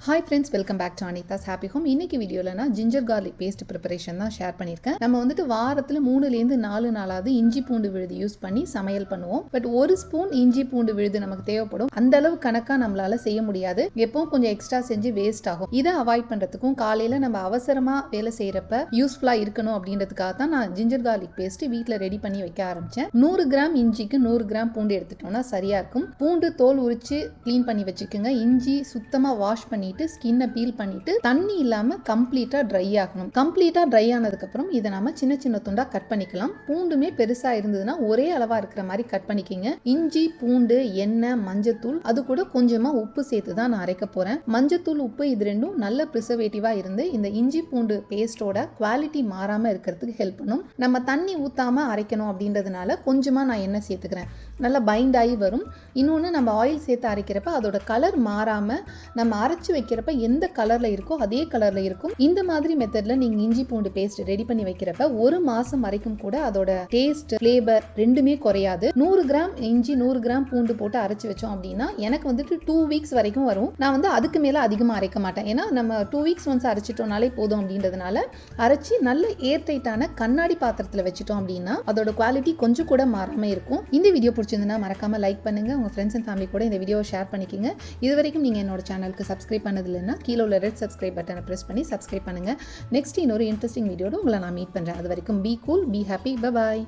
Hi friends, welcome back to Anitha's Happy Home. இன்னைக்கு வீடியோல நான் ஜிஞ்சர் garlic paste preparation தான் ஷேர் பண்ணியிருக்கேன். நம்ம வந்துட்டு வாரத்துல 3லேருந்து 4 நாளாவது இஞ்சி பூண்டு விழுது யூஸ் பண்ணி சமையல் பண்ணுவோம். பட் ஒரு ஸ்பூன் இஞ்சி பூண்டு விழுது நமக்கு தேவைப்படும். அந்த அளவு கணக்கா நம்மளால செய்ய முடியாது. எப்பவும் கொஞ்சம் எக்ஸ்ட்ரா செஞ்சு வேஸ்ட் ஆகும். இதை அவாய்ட் பண்றதுக்கும் காலையில நம்ம அவசரமா வேலை செய்யறப்ப யூஸ்ஃபுல்லா இருக்கணும் அப்படின்றதுக்காக தான் நான் ஜிஞ்சர் garlic paste வீட்டில் ரெடி பண்ணி வைக்க ஆரம்பிச்சேன். 100 கிராம் இஞ்சிக்கு 100 கிராம் பூண்டு எடுத்துட்டோம்னா சரியா இருக்கும். பூண்டு தோல் உரிச்சு க்ளீன் பண்ணி வச்சுக்கோங்க. இஞ்சி சுத்தமா வாஷ் பண்ணி ஸ்கின்னை பீல் பண்ணிட்டு தண்ணி இல்லாம கம்ப்ளீட்டா ட்ரை ஆகணும். கம்ப்ளீட்டா ட்ரை ஆனதுக்கு அப்புறம் இதை நம்ம சின்ன சின்ன துண்டா கட் பண்ணிக்கலாம். பூண்டுமே பெருசா இருந்ததுன்னா ஒரே அளவா இருக்கிற மாதிரி கட் பண்ணிக்கிங்க. இஞ்சி, பூண்டு, எண்ணெய், மஞ்சத்தூள், அது கூட கொஞ்சமா உப்பு சேர்த்து தான் நான் அரைக்க போறேன். மஞ்சத்தூள், உப்பு இது ரெண்டும் நல்ல ப்ரிசர்வேட்டிவா இருந்து இந்த இஞ்சி பூண்டு பேஸ்டோட குவாலிட்டி மாறாம இருக்கிறதுக்கு ஹெல்ப் பண்ணும். நம்ம தண்ணி ஊத்தாம அரைக்கணும் அப்படின்றதுனால கொஞ்சமா நான் எண்ணெய் சேர்த்துக்கிறேன். நல்லா பைண்ட் ஆகி வரும். இன்னொன்று நம்ம ஆயில் சேர்த்து அரைக்கிறப்ப அதோட கலர் மாறாம நம்ம அரைச்சு வைக்கிறப்ப எந்த கலர்ல இருக்கோ அதே கலர்ல இருக்கும். இந்த மாதிரி மெத்தட்ல நீங்க இஞ்சி பூண்டு பேஸ்ட் ரெடி பண்ணி வைக்கிறப்ப 1 மாசம் வரைக்கும் கூட அதோட டேஸ்ட், ஃபிளேவர் ரெண்டுமே குறையாது. 100 கிராம் இஞ்சி 100 கிராம் பூண்டு போட்டு அரைச்சு வச்சோம் அப்படின்னா எனக்கு வந்துட்டு 2 வீக்ஸ் வரைக்கும் வரும். நான் வந்து அதுக்கு மேல அதிகமா அரைக்க மாட்டேன். ஏன்னா நம்ம 2 வீக்ஸ் ஒன்ஸ் அரைச்சிட்டோம்னாலே போதும் அப்படின்றதுனால அரைச்சி நல்ல ஏர் டைட்டான கண்ணாடி பாத்திரத்துல வச்சுட்டோம் அப்படின்னா அதோட குவாலிட்டி கொஞ்சம் கூட மாறாம இருக்கும். இந்த வீடியோ பிடிச்சிருந்தா மறக்காம லைக் பண்ணுங்க. உங்க ஃப்ரெண்ட்ஸ் அண்ட் ஃபேமிலி கூட இந்த வீடியோவை ஷேர் பண்ணிக்கோங்க. இது வரைக்கும் நீங்க என்னோட சேனலுக்கு சப்ஸ்கிரைப் பண்ணது இல்லைன்னா கீழே உள்ள ரெட் சப்ஸ்கிரைப் பட்டனை பிரஸ் பண்ணி சப்ஸ்கிரைப் பண்ணுங்க. நெக்ஸ்ட் இன்னொரு இன்ட்ரெஸ்டிங் வீடியோட உங்களை நான் மீட் பண்றேன். அது வரைக்கும் be cool, be happy, bye bye.